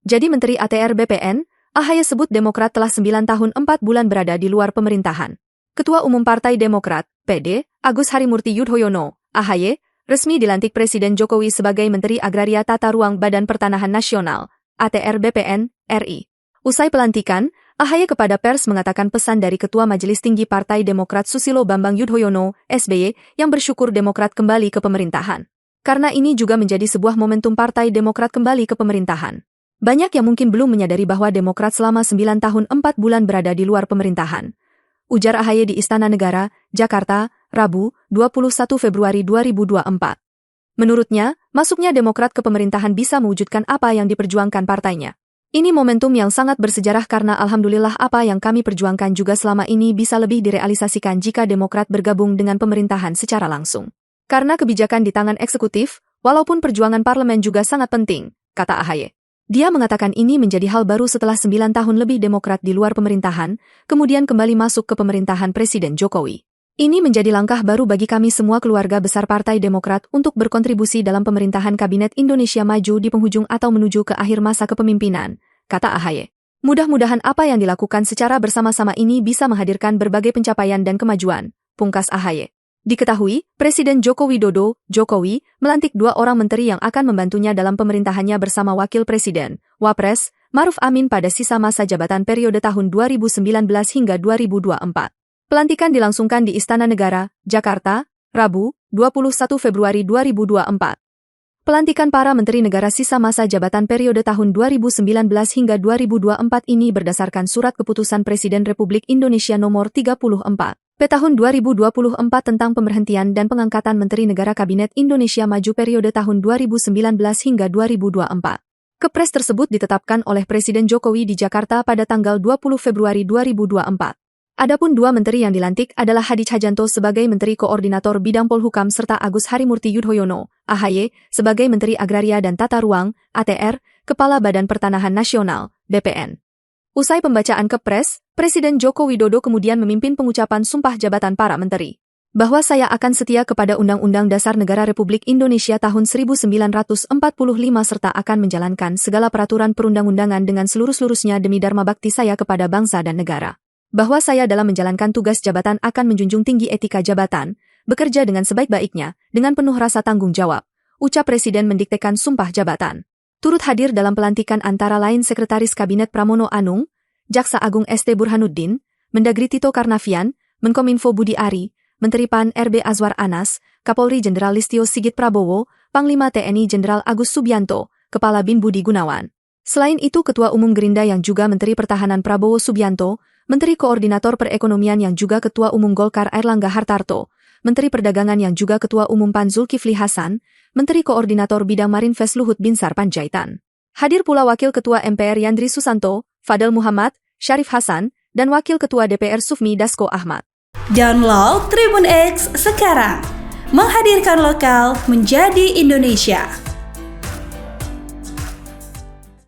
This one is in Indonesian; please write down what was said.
Jadi Menteri ATR BPN, AHY sebut Demokrat telah 9 tahun 4 bulan berada di luar pemerintahan. Ketua Umum Partai Demokrat, PD, Agus Harimurti Yudhoyono, AHY, resmi dilantik Presiden Jokowi sebagai Menteri Agraria Tata Ruang Badan Pertanahan Nasional, ATR BPN, RI. Usai pelantikan, AHY kepada pers mengatakan pesan dari Ketua Majelis Tinggi Partai Demokrat Susilo Bambang Yudhoyono, SBY, yang bersyukur Demokrat kembali ke pemerintahan. Karena ini juga menjadi sebuah momentum Partai Demokrat kembali ke pemerintahan. Banyak yang mungkin belum menyadari bahwa Demokrat selama 9 tahun 4 bulan berada di luar pemerintahan. Ujar AHY di Istana Negara, Jakarta, Rabu, 21 Februari 2024. Menurutnya, masuknya Demokrat ke pemerintahan bisa mewujudkan apa yang diperjuangkan partainya. Ini momentum yang sangat bersejarah karena alhamdulillah apa yang kami perjuangkan juga selama ini bisa lebih direalisasikan jika Demokrat bergabung dengan pemerintahan secara langsung. Karena kebijakan di tangan eksekutif, walaupun perjuangan parlemen juga sangat penting, kata AHY. Dia mengatakan ini menjadi hal baru setelah 9 tahun lebih Demokrat di luar pemerintahan, kemudian kembali masuk ke pemerintahan Presiden Jokowi. Ini menjadi langkah baru bagi kami semua keluarga besar Partai Demokrat untuk berkontribusi dalam pemerintahan Kabinet Indonesia Maju di penghujung atau menuju ke akhir masa kepemimpinan, kata AHY. Mudah-mudahan apa yang dilakukan secara bersama-sama ini bisa menghadirkan berbagai pencapaian dan kemajuan, pungkas AHY. Diketahui, Presiden Joko Widodo, Jokowi, melantik 2 orang menteri yang akan membantunya dalam pemerintahannya bersama Wakil Presiden, Wapres, Maruf Amin pada sisa masa jabatan periode tahun 2019 hingga 2024. Pelantikan dilangsungkan di Istana Negara, Jakarta, Rabu, 21 Februari 2024. Pelantikan para menteri negara sisa masa jabatan periode tahun 2019 hingga 2024 ini berdasarkan Surat Keputusan Presiden Republik Indonesia Nomor 34. Tahun 2024 tentang pemberhentian dan pengangkatan Menteri Negara Kabinet Indonesia Maju periode tahun 2019 hingga 2024. Kepres tersebut ditetapkan oleh Presiden Jokowi di Jakarta pada tanggal 20 Februari 2024. Adapun 2 menteri yang dilantik adalah Hadi Cahyanto sebagai Menteri Koordinator Bidang Polhukam serta Agus Harimurti Yudhoyono, AHY, sebagai Menteri Agraria dan Tata Ruang, ATR, Kepala Badan Pertanahan Nasional, BPN. Usai pembacaan Kepres, Presiden Joko Widodo kemudian memimpin pengucapan sumpah jabatan para menteri. Bahwa saya akan setia kepada Undang-Undang Dasar Negara Republik Indonesia tahun 1945 serta akan menjalankan segala peraturan perundang-undangan dengan seluruh-seluruhnya demi dharma bakti saya kepada bangsa dan negara. Bahwa saya dalam menjalankan tugas jabatan akan menjunjung tinggi etika jabatan, bekerja dengan sebaik-baiknya, dengan penuh rasa tanggung jawab, ucap Presiden mendiktekan sumpah jabatan. Turut hadir dalam pelantikan antara lain Sekretaris Kabinet Pramono Anung, Jaksa Agung ST Burhanuddin, Mendagri Tito Karnavian, Menkominfo Budi Ari, Menteri PAN RB Azwar Anas, Kapolri Jenderal Listio Sigit Prabowo, Panglima TNI Jenderal Agus Subianto, Kepala BIN Budi Gunawan. Selain itu Ketua Umum Gerindra yang juga Menteri Pertahanan Prabowo Subianto, Menteri Koordinator Perekonomian yang juga Ketua Umum Golkar Airlangga Hartarto, Menteri Perdagangan yang juga Ketua Umum PAN Zulkifli Hasan, Menteri Koordinator Bidang Marinvest Luhut Binsar Panjaitan. Hadir pula Wakil Ketua MPR Yandri Susanto, Fadel Muhammad, Syarif Hasan, dan Wakil Ketua DPR Sufmi Dasko Ahmad. Download Tribun X sekarang, menghadirkan lokal menjadi Indonesia.